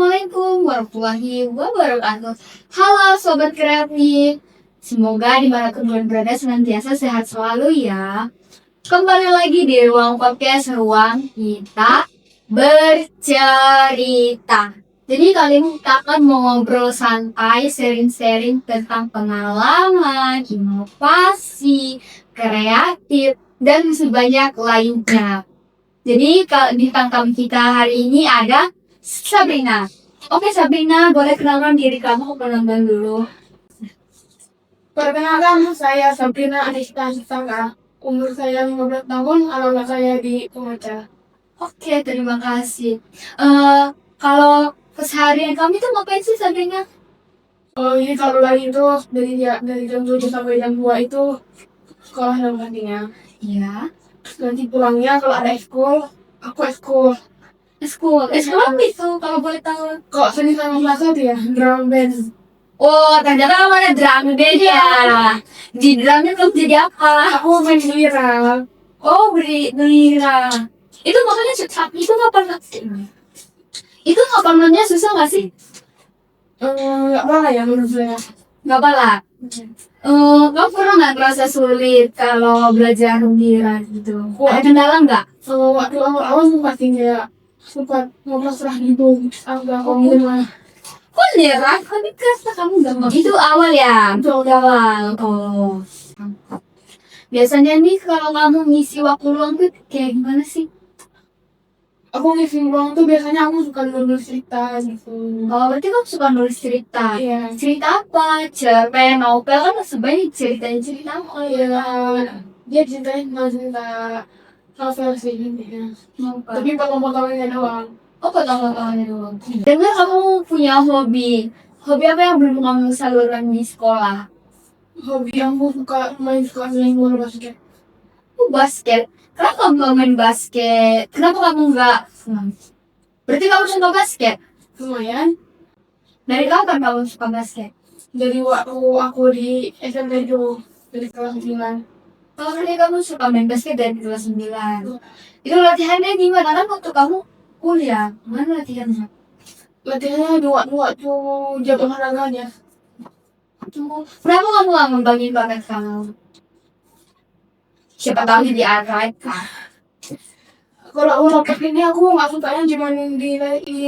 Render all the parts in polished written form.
Assalamualaikum warahmatullahi wabarakatuh. Halo Sobat Kreatif, semoga dimanapun kalian berada senantiasa sehat selalu ya. Kembali lagi di ruang podcast, ruang kita bercerita. Jadi kali ini kita akan mau ngobrol santai, sharing-sharing tentang pengalaman, inovasi, kreatif, dan sebanyak lainnya. Jadi kalau di tamu kita hari ini ada Sabrina. Oke Sabrina, boleh kenalkan diri kamu ke penonton dulu. Perkenalkan, saya Sabrina Anista Sisaka. Umur saya 15 tahun, alamat saya di Kumaca. Oke, terima kasih. Kalau keseharian kamu itu ngapain sih Sabrina? Oh, ini kalau lagi itu dari jam 7 sampai jam 2 itu sekolah dan gantinya. Ya, Nanti pulangnya kalau ada ekskul, aku ekskul. school. School apa itu kalau boleh tahu? Kok Senin sama Selasa tuh ya, drum band. Oh, ternyata kamu ada drum band ya. Di drumnya kamu jadi apa? Aku main lira. Oh, berlira. Itu makanya itu nggak pernahnya susah nggak sih? Nggak apa ya menurut saya. Nggak apa-apa. Kamu pernah nggak ngerasa sulit kalau belajar lira gitu? Ada kendala nggak? Waktu awal-awal pasti kayak sempat ngobrol gitu, agak ngomongin lah. Kok lira? Kan kerasa kamu gampang. Itu awal ya? Itu awal. Oh. Biasanya nih kalau kamu ngisi waktu luang tuh kayak gimana sih? Aku ngisi ruang tuh biasanya aku suka nulis cerita gitu. Oh, berarti kamu suka nulis cerita. Iya. Cerita apa? Cerpen, novel kan sebenarnya cerita apa Iya. ya? Dia ceritanya cuma cerita novel sih intinya. Novel. Tapi potong-potongannya doang. Oh, potongan doang. Dengar kamu punya hobi. Hobi apa yang belum kamu salurkan di sekolah? Hobi yang aku suka main bola basket. Basket. Kenapa kamu nggak main basket? Kenapa kamu nggak? Berarti kamu suka basket? Lumayan. Dari kapan kamu suka basket? Dari waktu aku di SMP dulu, dari kelas 9. Kalau tadi kamu suka main basket dari kelas 9. Itu latihannya gimana? Kan waktu kamu kuliah, mana latihannya? Latihannya dua tuh jam olahraganya. Kenapa kamu nggak ngembangin bakat kamu? Siapa tahu jadi atlet kan? Kalau olahraga ini aku nggak sukanya cuma di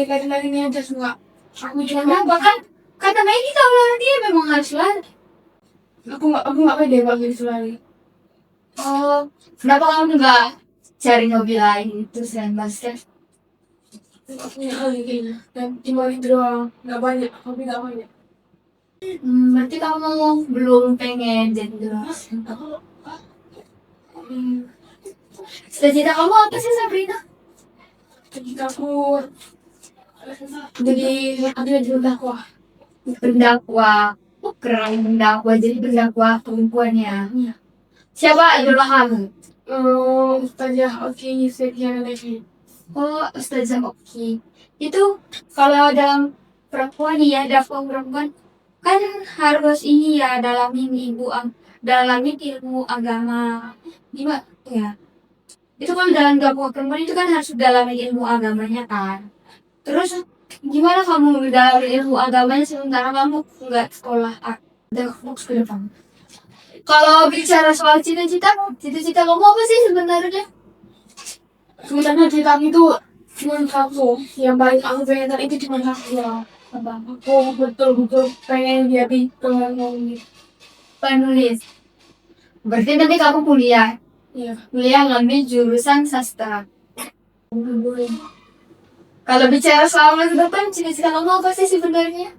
lari-larinya aja suka. Aku cuma Kenapa kan? Kata Maggie kalau lari memang harus lari. aku nggak pede kalau gitu lari. Oh, kenapa kamu nggak cari hobi lain itu selain basket? Nggak punya hal kayaknya. Dan cuma itu doang. Nggak banyak. Hobi nggak banyak. Berarti kamu belum pengen jadi dosen. Cita-cita kamu apa sih Sabrina? Ketika aku jadi ada di dakwah. Pendakwah. Oh, keren pendakwah. Jadi pendakwah perempuan ya. Siapa idola kamu? Ustazah Oki Sekian Levi. Oh, Ustazah Oki. Itu kalau dalam perempuan ya, dakwah perempuan kan harus ini ya dalamin ilmu agama. Gimana ya? Itu kan dalam dakwah perempuan itu kan harus dalamin ilmu agamanya kan. Terus gimana kamu dalamin ilmu agamanya sementara kamu nggak sekolah dan fokus ke depan? Kalau bicara soal cita-cita kamu apa sih sebenarnya? Sebenarnya cerita itu cuma satu. Yang paling aku pengen itu cuma satu. Apa? Aku betul-betul pengen jadi penulis. Penulis. Berarti nanti kamu kuliah. Iya. Kuliah ngambil jurusan sastra. Kalau bicara soal masa depan, cita-cita kamu apa sih sebenarnya?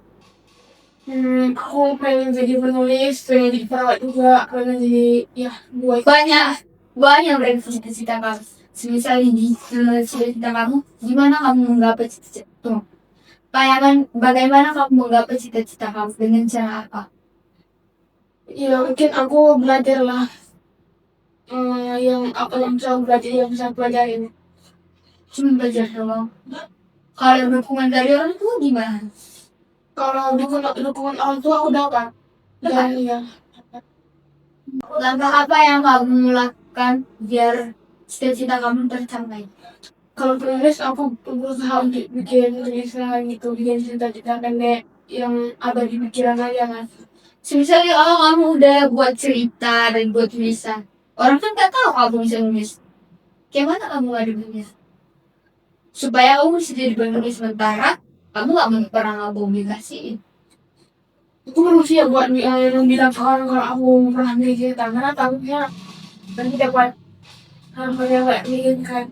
Aku pengen jadi penulis, pengen jadi perawat juga, pengen jadi ya buat Banyak berarti cita-cita kamu. Semisal di cita-cita kamu, gimana kamu menggapai cita-cita? Bagaimana kamu menggapai cita-cita kamu dengan cara apa? ya mungkin aku belajar lah yang apa yang bisa aku belajar yang bisa aku pelajarin. Cuma belajar doang. Kalau dukungan dari orang tua gimana? Kalau dukungan orang tua aku dapat. Dan ya Langkah apa yang kamu lakukan biar cita-cita kamu tercapai? kalau penulis aku berusaha untuk bikin tulisan gitu, bikin cerita-cerita pendek yang ada di pikiran aja kan. Misalnya kalau kamu udah buat cerita dan buat tulisan, orang kan nggak tahu kamu bisa nulis. Gimana kamu ngademinnya? Supaya kamu bisa jadi penulis sementara, kamu nggak pernah nggak publikasiin. Aku manusia buat yang bilang ke orang kalau aku pernah bikin cerita, karena takutnya nanti dapat hal-hal yang gak diinginkan.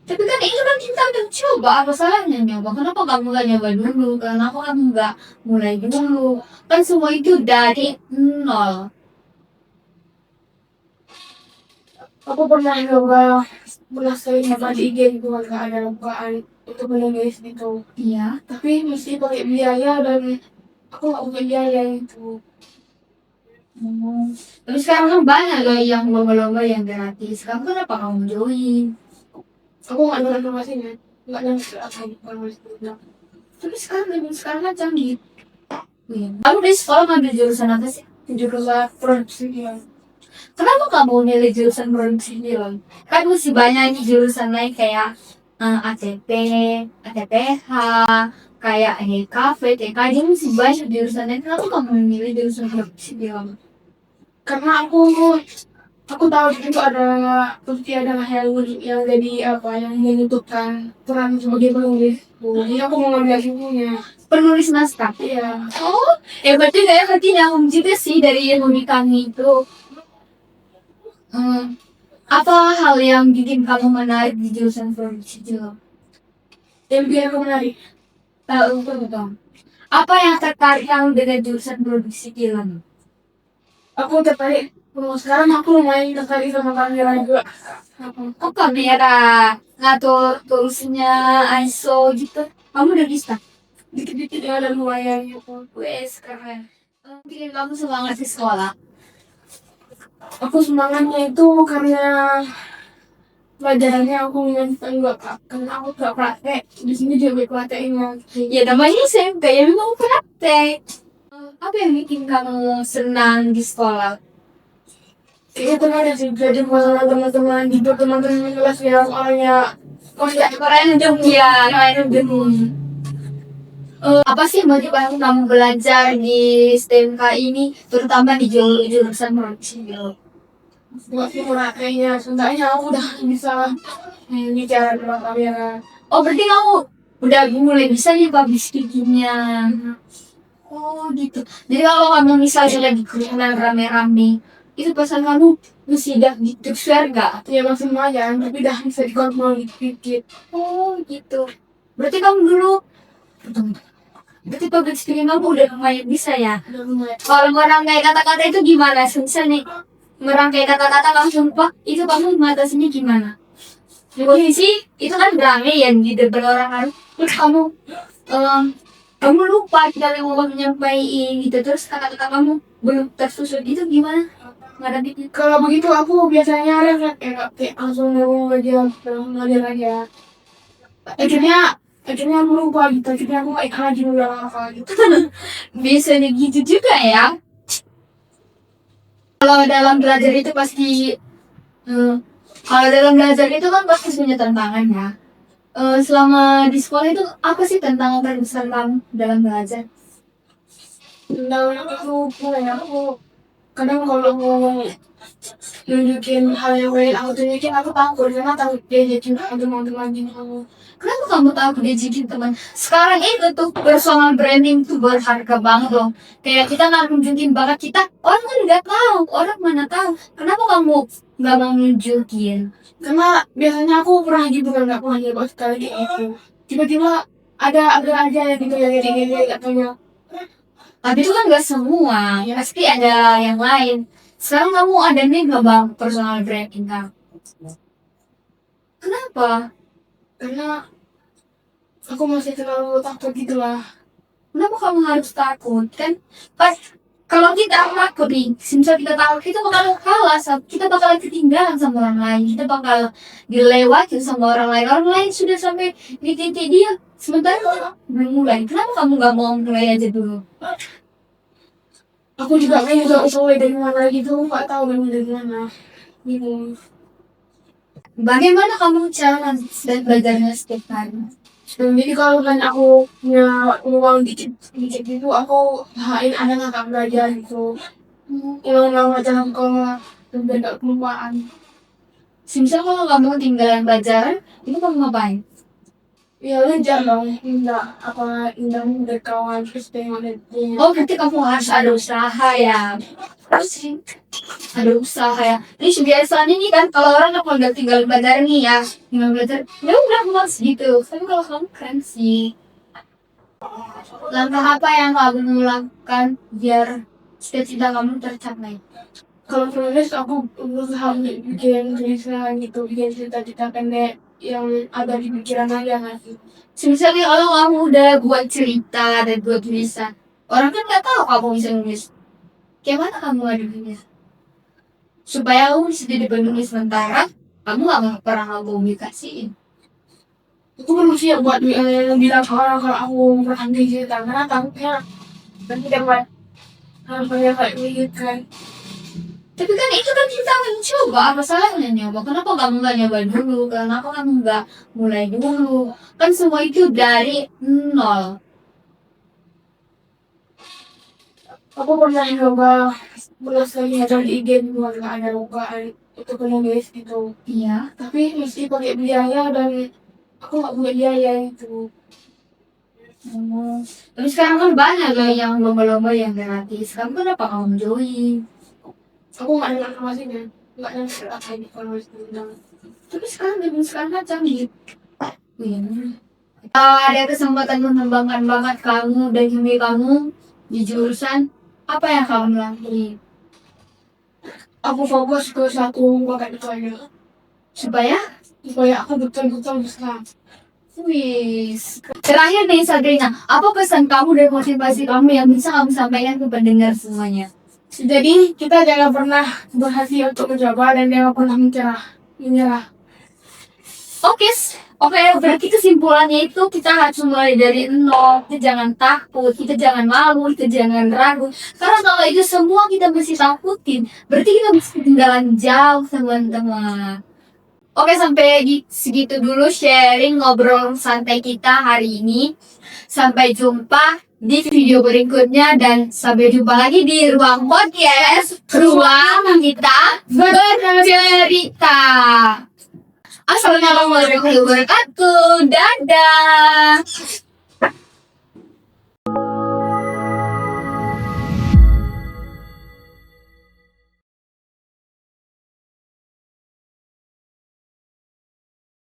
Tapi kan itu kan kita udah coba, apa salahnya nyoba? Kenapa kamu gak nyoba dulu? Kenapa kamu gak mulai dulu? Kan semua itu dari nol. Aku pernah sekali nyoba di IG gitu kan, gak ada bukaan untuk menulis gitu. Iya. Tapi mesti pakai biaya dan aku gak punya biaya itu. Hmm. Tapi sekarang kan banyak loh yang lomba-lomba yang gratis. Kamu kenapa kamu join? Aku gak nonton informasinya, gak nonton apa informasi itu. Tapi sekarang kan canggih. Iya. Kamu di sekolah ngambil jurusan apa sih? Jurusan produksi dia. Kenapa kamu milih jurusan produksi film? Kan masih banyak nih jurusan lain kayak ATP, ATPH, kayak KV, TKJ masih banyak jurusan lain. Kenapa kamu memilih jurusan produksi film? Karena aku tahu itu ada pasti adalah yang jadi apa yang menentukan peran sebagai penulis. Jadi aku mau ngambil ilmunya. Penulis naskah. Iya. Oh, berarti kayak berarti nyambung juga sih dari ilmu di kami itu. Hmm, apa hal yang bikin kamu menarik di jurusan produksi film? Yang bikin aku menarik. Tahu betul. Apa yang tertarik kamu dengan jurusan produksi film? Aku tertarik. Sekarang aku lumayan tertarik sama kamera juga. Kok kamera ngatur tulisnya ISO gitu? Kamu udah bisa? Dikit-dikit ya ada lumayan gitu. Wes keren. Bikin kamu semangat di sekolah. Aku semangatnya itu karena pelajarannya aku menyentuh enggak kak. Karena aku gak praktek. Di sini juga prakteknya. Ya namanya SMK ya memang praktek. Apa yang bikin kamu senang di sekolah? Kayaknya kemarin sih jadi masalah teman-teman gitu, teman-teman kelas yang orangnya Ya, random ya, random. Apa sih motivasi kamu belajar di STMK ini, terutama di jurusan produksi film? buat murah kayaknya. Seenggaknya aku udah bisa bicara dengan kamera. Oh berarti kamu udah mulai bisa nih publish bikinnya. Oh gitu. Jadi kalau kamu misalnya lagi kerumunan rame-rame, itu pesan kamu mesti dah di-share gak? Ya masih lumayan, tapi udah bisa dikontrol dikit-dikit. Oh gitu. Berarti kamu dulu, berarti public speaking kamu udah lumayan bisa ya? Udah lumayan. Kalau merangkai kata-kata itu gimana? Misal nih, merangkai kata-kata langsung pak, itu kamu mengatasinya gimana? Posisi itu kan rame ya di depan orang kan, terus kamu lupa kita mau menyampaikan gitu, terus kata-kata kamu belum tersusun itu gimana? Ngadepinnya? Kalau begitu aku biasanya refleks kayak langsung ngomong aja, langsung ngalir aja. Akhirnya aku lupa gitu, akhirnya aku kayak lagi udah apa gitu. Biasanya gitu juga ya. Kalau dalam belajar itu pasti, eh, kalau dalam belajar itu kan pasti punya tantangan ya. Selama di sekolah itu apa sih tantangan terbesar kamu dalam belajar? Nah, aku kayak aku kadang kalau mau nunjukin hal yang lain aku tunjukin aku takut karena takut diajakin teman-teman gini aku. Kenapa kamu takut diajakin teman? Sekarang itu tuh personal branding tuh berharga banget loh. Kayak kita nggak nunjukin bakat kita, orang kan nggak tahu, orang mana tahu. Kenapa kamu nggak mau nunjukin? Karena biasanya aku pernah gitu kan, nggak pernah nyoba sekali kayak gitu. Tiba-tiba ada aja yang gitu yang gini-gini katanya. Tapi itu kan nggak semua, pasti ada yang lain. Sekarang kamu ada nih nggak bang personal branding kamu? Kenapa? Karena aku masih terlalu takut gitu lah. Kenapa kamu harus takut? Kan pas kalau kita takut nih, misal kita takut kita bakal kalah, kita bakal ketinggalan sama orang lain, kita bakal dilewati sama orang lain sudah sampai di titik dia, sementara kita belum mulai. Kenapa kamu nggak mau mulai aja dulu? Aku juga pengen tahu mulai dari mana gitu, nggak tahu memang dari mana. Gitu. Bagaimana kamu cara dan belajarnya setiap hari? Jadi kalau kan aku punya uang dikit gitu, aku usahain ada nggak belajar gitu. Ulang-ulang aja kalau biar nggak kelupaan. Semisal kalau kamu tinggalan pelajaran, itu kamu ngapain? Ya belajar dong, enggak apa enggak udah kawan terus tengok dia. Oh, berarti kamu harus ada usaha ya. Terus sih, ada usaha ya. Ini biasanya nih kan, kalau orang kalau udah tinggal belajar nih ya, tinggal belajar, ya udah mas gitu. Tapi kalau kamu keren sih. Langkah apa yang kamu lakukan biar cita-cita kamu tercapai? Kalau penulis aku berusaha bikin tulisan gitu, bikin cerita-cerita pendek yang ada di pikiran aja nggak sih? Misalnya kalau kamu udah buat cerita dan buat tulisan, orang kan nggak tahu kamu bisa nulis. Gimana kamu ngaduinnya? Supaya kamu bisa jadi penulis sementara, kamu gak pernah kamu publikasiin. Aku manusia buat bilang ke orang kalau aku berhenti cerita karena takutnya nanti dapat hal-hal kayak begitu kan. Tapi kan itu kan kita mencoba, apa salahnya nyoba? Kenapa kamu gak nyoba dulu? Kenapa kamu gak mulai dulu? Kan semua itu dari nol. Aku pernah coba belas lagi ada di IG juga nggak ada bukaan itu penulis gitu. Iya. Tapi mesti pakai biaya dan aku nggak punya biaya itu. Oh. Tapi sekarang kan banyak loh yang lomba-lomba yang gratis. Kamu kenapa kamu join? Aku nggak ada informasinya, nggak ada apa ini kalau tentang. Tapi sekarang kan canggih. Iya. Ada kesempatan mengembangkan bakat kamu dan hobi kamu di jurusan apa yang kamu lakuin Aku fokus ke satu bakat itu aja supaya supaya aku betul-betul bisa. wis terakhir nih Sabrina, apa pesan kamu dan motivasi kamu yang bisa kamu sampaikan ke pendengar semuanya? Jadi kita jangan pernah berhenti untuk mencoba dan jangan pernah menyerah. Oke, berarti kesimpulannya itu kita harus mulai dari nol. Kita jangan takut, kita jangan malu, kita jangan ragu. Karena kalau itu semua kita masih takutin, berarti kita masih ketinggalan jauh, teman-teman. Oke, sampai segitu dulu sharing ngobrol santai kita hari ini. Sampai jumpa di video berikutnya dan sampai jumpa lagi di ruang podcast, ruang kita bercerita. Assalamualaikum warahmatullahi wabarakatuh. Dadah.